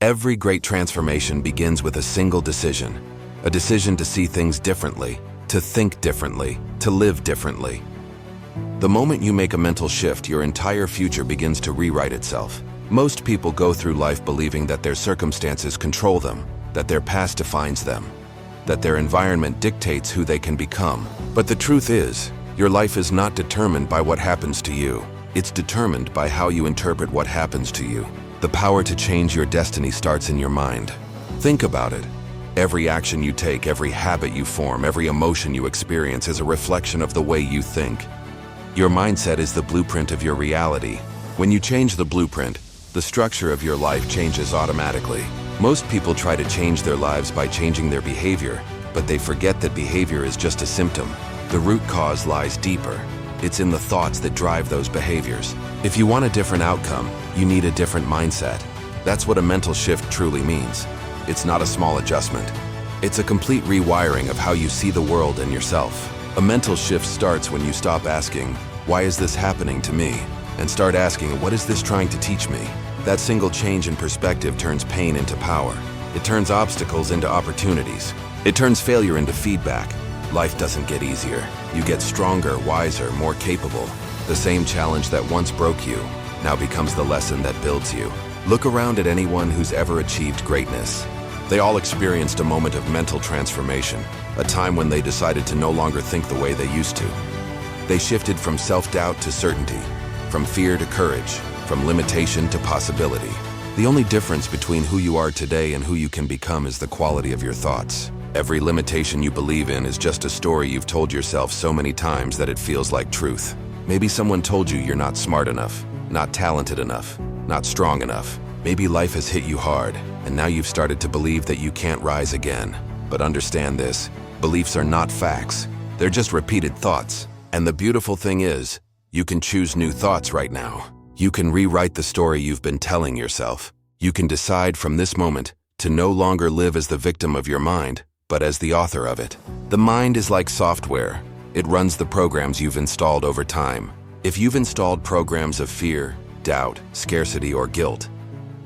Every great transformation begins with a single decision. A decision to see things differently, to think differently, to live differently. The moment you make a mental shift, your entire future begins to rewrite itself. Most people go through life believing that their circumstances control them, that their past defines them, that their environment dictates who they can become. But the truth is, your life is not determined by what happens to you. It's determined by how you interpret what happens to you. The power to change your destiny starts in your mind. Think about it. Every action you take, every habit you form, every emotion you experience is a reflection of the way you think. Your mindset is the blueprint of your reality. When you change the blueprint, the structure of your life changes automatically. Most people try to change their lives by changing their behavior, but they forget that behavior is just a symptom. The root cause lies deeper. It's in the thoughts that drive those behaviors. If you want a different outcome, you need a different mindset. That's what a mental shift truly means. It's not a small adjustment. It's a complete rewiring of how you see the world and yourself. A mental shift starts when you stop asking, "Why is this happening to me?" and start asking, "What is this trying to teach me?" That single change in perspective turns pain into power. It turns obstacles into opportunities. It turns failure into feedback. Life doesn't get easier. You get stronger, wiser, more capable. The same challenge that once broke you now becomes the lesson that builds you. Look around at anyone who's ever achieved greatness. They all experienced a moment of mental transformation, a time when they decided to no longer think the way they used to. They shifted from self-doubt to certainty, from fear to courage, from limitation to possibility. The only difference between who you are today and who you can become is the quality of your thoughts. Every limitation you believe in is just a story you've told yourself so many times that it feels like truth. Maybe someone told you you're not smart enough, not talented enough, not strong enough. Maybe life has hit you hard, and now you've started to believe that you can't rise again. But understand this, beliefs are not facts. They're just repeated thoughts. And the beautiful thing is, you can choose new thoughts right now. You can rewrite the story you've been telling yourself. You can decide from this moment to no longer live as the victim of your mind, but as the author of it. The mind is like software. It runs the programs you've installed over time. If you've installed programs of fear, doubt, scarcity, or guilt,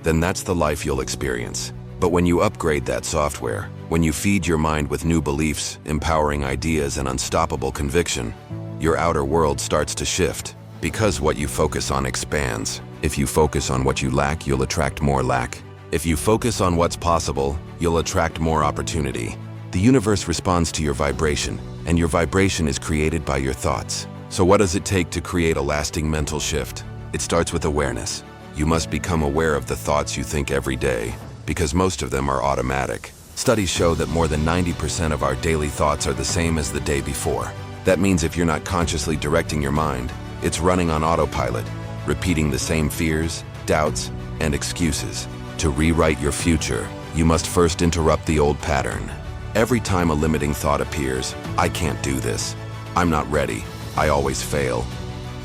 then that's the life you'll experience. But when you upgrade that software, when you feed your mind with new beliefs, empowering ideas, and unstoppable conviction, your outer world starts to shift. Because what you focus on expands. If you focus on what you lack, you'll attract more lack. If you focus on what's possible, you'll attract more opportunity. The universe responds to your vibration, and your vibration is created by your thoughts. So what does it take to create a lasting mental shift? It starts with awareness. You must become aware of the thoughts you think every day, because most of them are automatic. Studies show that more than 90% of our daily thoughts are the same as the day before. That means if you're not consciously directing your mind, it's running on autopilot, repeating the same fears, doubts, and excuses. To rewrite your future, you must first interrupt the old pattern. Every time a limiting thought appears, "I can't do this. I'm not ready. I always fail."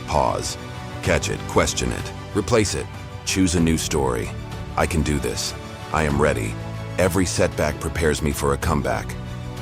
Pause. Catch it, question it, replace it. Choose a new story. "I can do this. I am ready." Every setback prepares me for a comeback.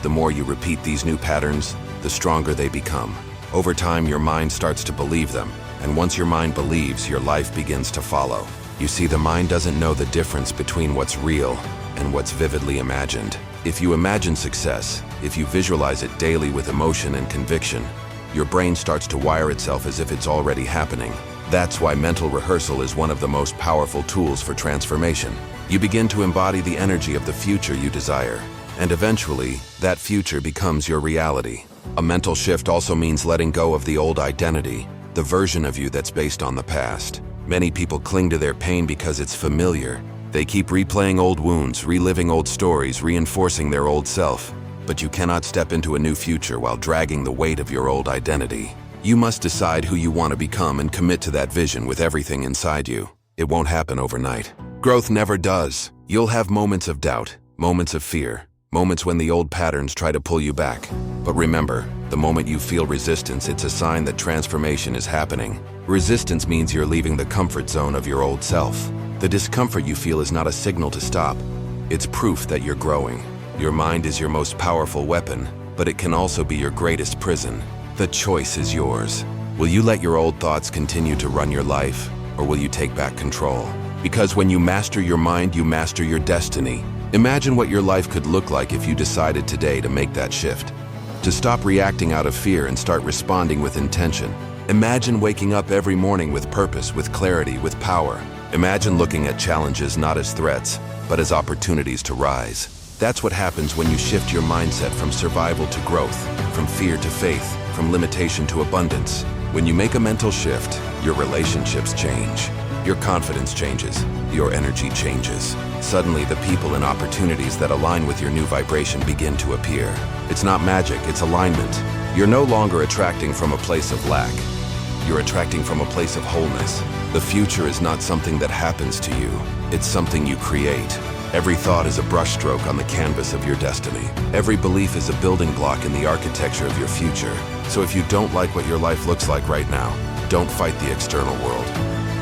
The more you repeat these new patterns, the stronger they become. Over time, your mind starts to believe them, and once your mind believes, your life begins to follow. You see, the mind doesn't know the difference between what's real and what's vividly imagined. If you imagine success, if you visualize it daily with emotion and conviction, your brain starts to wire itself as if it's already happening. That's why mental rehearsal is one of the most powerful tools for transformation. You begin to embody the energy of the future you desire, and eventually, that future becomes your reality. A mental shift also means letting go of the old identity, the version of you that's based on the past. Many people cling to their pain because it's familiar. They keep replaying old wounds, reliving old stories, reinforcing their old self. But you cannot step into a new future while dragging the weight of your old identity. You must decide who you want to become and commit to that vision with everything inside you. It won't happen overnight. Growth never does. You'll have moments of doubt, moments of fear, moments when the old patterns try to pull you back. But remember, the moment you feel resistance, it's a sign that transformation is happening. Resistance means you're leaving the comfort zone of your old self. The discomfort you feel is not a signal to stop. It's proof that you're growing. Your mind is your most powerful weapon, but it can also be your greatest prison. The choice is yours. Will you let your old thoughts continue to run your life, or will you take back control? Because when you master your mind, you master your destiny. Imagine what your life could look like if you decided today to make that shift. To stop reacting out of fear and start responding with intention. Imagine waking up every morning with purpose, with clarity, with power. Imagine looking at challenges not as threats, but as opportunities to rise. That's what happens when you shift your mindset from survival to growth, from fear to faith, from limitation to abundance. When you make a mental shift, your relationships change. Your confidence changes. Your energy changes. Suddenly, the people and opportunities that align with your new vibration begin to appear. It's not magic, it's alignment. You're no longer attracting from a place of lack. You're attracting from a place of wholeness. The future is not something that happens to you. It's something you create. Every thought is a brushstroke on the canvas of your destiny. Every belief is a building block in the architecture of your future. So if you don't like what your life looks like right now, don't fight the external world.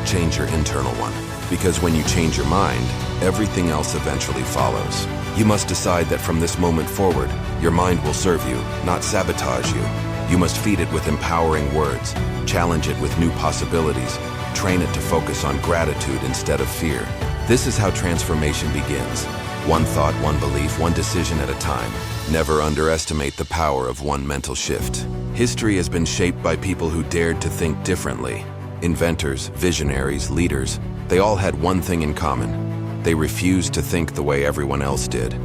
Change your internal one. Because when you change your mind, everything else eventually follows. You must decide that from this moment forward, your mind will serve you, not sabotage you. You must feed it with empowering words, challenge it with new possibilities, train it to focus on gratitude instead of fear. This is how transformation begins. One thought, one belief, one decision at a time. Never underestimate the power of one mental shift. History has been shaped by people who dared to think differently. Inventors, visionaries, leaders, they all had one thing in common. They refused to think the way everyone else did.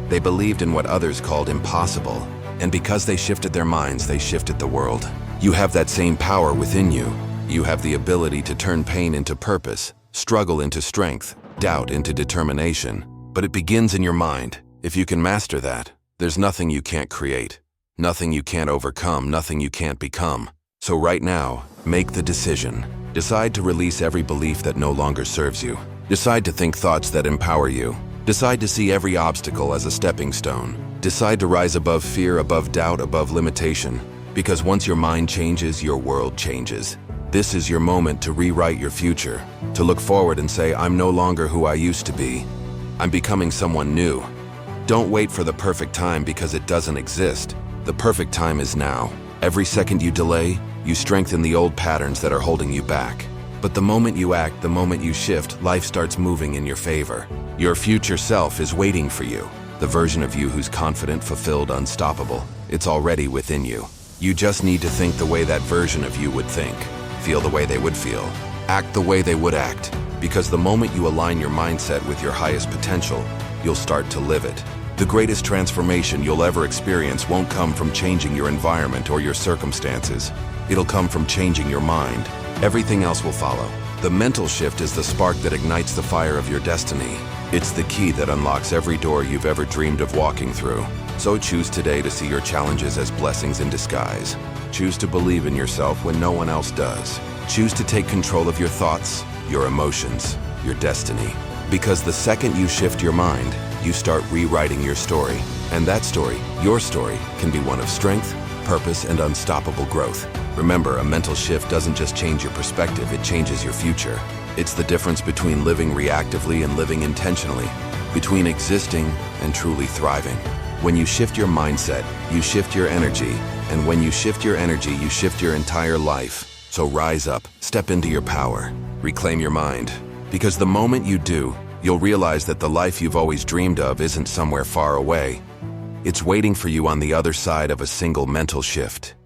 They believed in what others called impossible, and because they shifted their minds, they shifted the world. You have that same power within you. You have the ability to turn pain into purpose, struggle into strength, doubt into determination. But it begins in your mind. If you can master that, there's nothing you can't create, nothing you can't overcome, nothing you can't become. So right now, make the decision. Decide to release every belief that no longer serves you. Decide to think thoughts that empower you. Decide to see every obstacle as a stepping stone. Decide to rise above fear, above doubt, above limitation. Because once your mind changes, your world changes. This is your moment to rewrite your future, to look forward and say, I'm no longer who I used to be. I'm becoming someone new. Don't wait for the perfect time because it doesn't exist. The perfect time is now. Every second you delay, you strengthen the old patterns that are holding you back. But the moment you act, the moment you shift, life starts moving in your favor. Your future self is waiting for you. The version of you who's confident, fulfilled, unstoppable. It's already within you. You just need to think the way that version of you would think. Feel the way they would feel. Act the way they would act. Because the moment you align your mindset with your highest potential, you'll start to live it. The greatest transformation you'll ever experience won't come from changing your environment or your circumstances. It'll come from changing your mind. Everything else will follow. The mental shift is the spark that ignites the fire of your destiny. It's the key that unlocks every door you've ever dreamed of walking through. So choose today to see your challenges as blessings in disguise. Choose to believe in yourself when no one else does. Choose to take control of your thoughts, your emotions, your destiny. Because the second you shift your mind, you start rewriting your story. And that story, your story, can be one of strength, purpose, and unstoppable growth. Remember, a mental shift doesn't just change your perspective, it changes your future. It's the difference between living reactively and living intentionally, between existing and truly thriving. When you shift your mindset, you shift your energy, and when you shift your energy, you shift your entire life. So rise up, step into your power, reclaim your mind. Because the moment you do, you'll realize that the life you've always dreamed of isn't somewhere far away. It's waiting for you on the other side of a single mental shift.